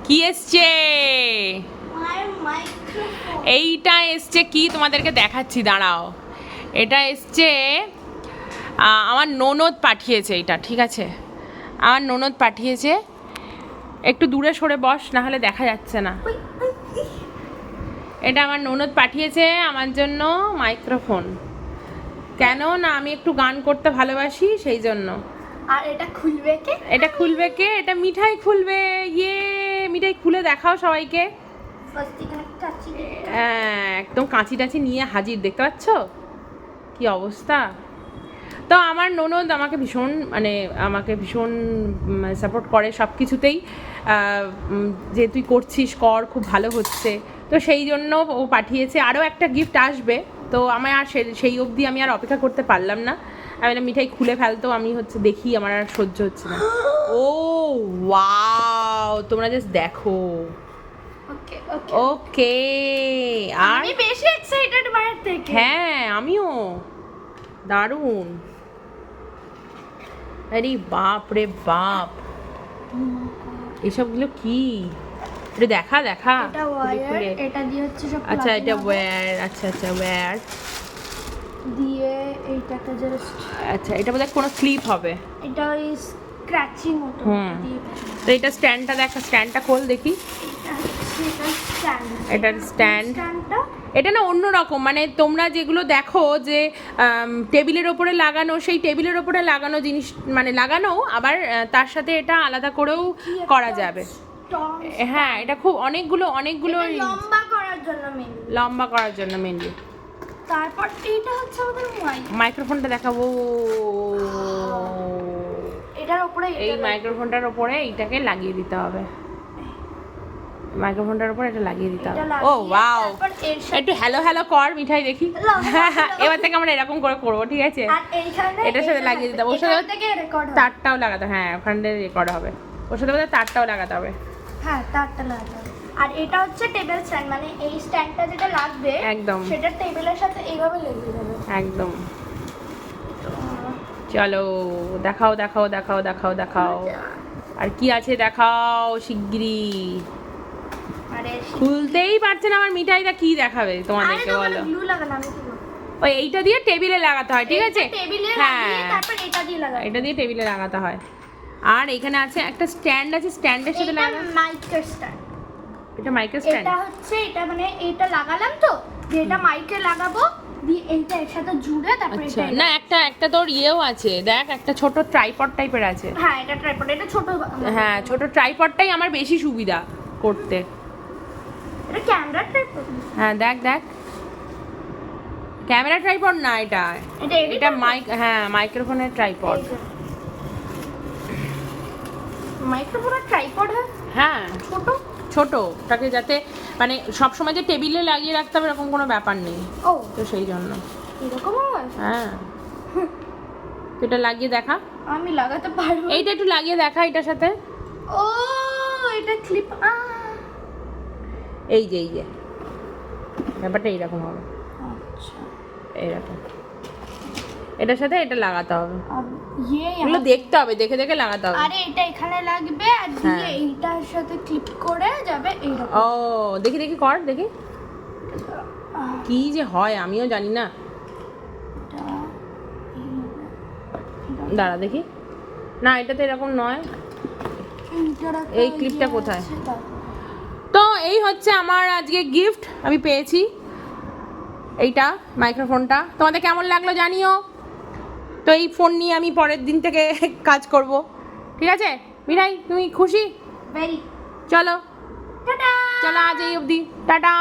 কি এসছে? এইটা এসছে কি তোমাদেরকে দেখাচ্ছি, দাঁড়াও। এটা এসছে আমার ননদ পাঠিয়েছে এটা, ঠিক আছে? আমার ননদ পাঠিয়েছে। একটু দূরে সরে বস, না হলে দেখা যাচ্ছে না। এটা আমার ননদ পাঠিয়েছে আমার জন্য মাইক্রোফোন। কেন না, আমি একটু গান করতে ভালোবাসি, সেই জন্য। আর এটা খুলবে কে? এটা খুলবে কে? এটা মিঠাই খুলবে। ইয়ে, মিঠাই খুলে দেখাও সবাইকে। হ্যাঁ, একদম কাঁচি টাচি নিয়ে হাজির, দেখতে পাচ্ছ কি অবস্থা। তো আমার ননদ আমাকে ভীষণ সাপোর্ট করে সব কিছুতেই, যে তুই করছিস কর, খুব ভালো হচ্ছে। তো সেই জন্য ও পাঠিয়েছে। আরও একটা গিফট আসবে, তো আমার আর সেই অবধি আমি আর অপেক্ষা করতে পারলাম না। আমি মিঠাই খুলে ফেলতো, আমি দেখি, আমার আর সহ্য হচ্ছে না। ও ওয়াও, তোমরা জাস্ট দেখো। ওকে, আর আমি বেশি এক্সাইটেড মায়ের থেকে। হ্যাঁ, আমিও। দারুণ। আরে বাপ রে বাপ, এসবগুলো কি? এটা দেখা এটা ওয়্যার, এটা দিয়ে হচ্ছে সব। আচ্ছা, এটা ওয়্যার। আচ্ছা, ওয়্যার দিয়ে এইটাকে জাস্ট। আচ্ছা, এটা বোধহয় কোনো ক্লিপ হবে। এটা ওই স্ক্র্যাচিং মতো দিয়ে। তো এটা স্ট্যান্ডটা দেখা, স্ট্যান্ডটা খোল দেখি। এটা স্ট্যান্ড। এটা না অন্যরকম, মানে তোমরা যেগুলো দেখো যে টেবিলের ওপরে লাগানো, সেই টেবিলের ওপরে লাগানো জিনিস, মানে লাগানো, আবার তার সাথে এটা আলাদা করেও করা যাবে। হ্যাঁ, এটা খুব অনেকগুলো লম্বা করার জন্য মেনলি। তারপর এইটা হচ্ছে আমাদের মাইক্রোফোনটা দেখাবো। এটার উপরে, এই মাইক্রোফোনটার উপরে এইটাকে লাগিয়ে দিতে হবে। মাইক্রোফোনটার উপর এটা লাগিয়ে দিতে হবে। ও ওয়াও, একটু হ্যালো হ্যালো কর মিঠাই, দেখি। এবার থেকে আমরা এরকম করে করবো, ঠিক আছে? এটার সাথে লাগিয়ে দিতে হবে, ওর সাথে তারটাও লাগাতে। হ্যাঁ, ওখানে রেকর্ড হবে, ওর সাথে বোধহয় তারটাও লাগাতে হবে। হ্যাঁ, তারটা লাগাতে হবে। আর এটা হচ্ছে টেবিল স্ট্যান্ড, মানে এই স্ট্যান্ডটা যেটা লাগবে একদম, সেটা টেবিলের সাথে এইভাবে লেগে যাবে একদম। চলো দেখাও দেখাও দেখাও দেখাও দেখাও, আর কি আছে দেখাও শিগগিরই। খুলতেই পারছে না আমার মিঠাইটা, কি দেখাবে তোমাদেরকে বলো? ওই এইটা দিয়ে টেবিলে লাগাতে হয়, ঠিক আছে? হ্যাঁ, এটা দিয়ে টেবিলে লাগাতে হয়। আর এখানে আছে একটা স্ট্যান্ড আছে, স্ট্যান্ডের সাথে লাগানো। মাইকের স্ট্যান্ড। এটা মাইকের স্ট্যান্ড। এটা হচ্ছে, এটা মানে এটা লাগালাম তো, যে এটা মাইকে লাগাবো, দিয়ে এইটা এর সাথে জুড়ে তারপর আচ্ছা, এটা। না একটা তোর ইয়েও আছে, দেখ, একটা ছোট ট্রাইপড টাইপের আছে। হ্যাঁ, এটা ট্রাইপড, এটা ছোট। হ্যাঁ, ছোট ট্রাইপডটাই আমার বেশি সুবিধা করতে। এটা ক্যামেরা ট্রাইপড। হ্যাঁ, দেখ ক্যামেরা ট্রাইপড না, এটা মাইক। হ্যাঁ, মাইক্রোফোনের ট্রাইপড। মাইক্রোফোনের ট্রাইপড। হ্যাঁ, ছোটটাকে যাতে মানে সব সময় যে টেবিলে লাগিয়ে রাখতে হবে এরকম কোনো ব্যাপার নেই। ও, তো সেই জন্য এরকম হয়। হ্যাঁ, এটা লাগিয়ে দেখা। আমি লাগাতে পারবো? এইটা একটু লাগিয়ে দেখা এটার সাথে। ও, এটা ক্লিপ। এই যে ব্যাপারটা এইরকম হবে। আচ্ছা, এইরকম এটার সাথে এটা লাগাতে হবে। এগুলো দেখতে হবে, দেখে দেখে লাগাতে হবে। আরে এটা এখানে লাগবে, আর দিয়ে এইটার সাথে ক্লিপ করে যাবে এইরকম। ও, দেখি কর, দেখি কি যে হয়, আমিও জানি না। দাঁড়া দেখি। না, এটা তো এরকম নয়। এই ক্লিপটা কোথায়? তো এই হচ্ছে আমার আজকে গিফট, আমি পেয়েছি এইটা, মাইক্রোফোনটা। তোমাদের কেমন লাগলো জানিও। তো এই ফোন নিয়ে আমি পরের দিন থেকে কাজ করব, ঠিক আছে? মিঠাই, তুমি খুশি? ভেরি। চলো টাটা। চলো, আজ এই অবধি, টাটা।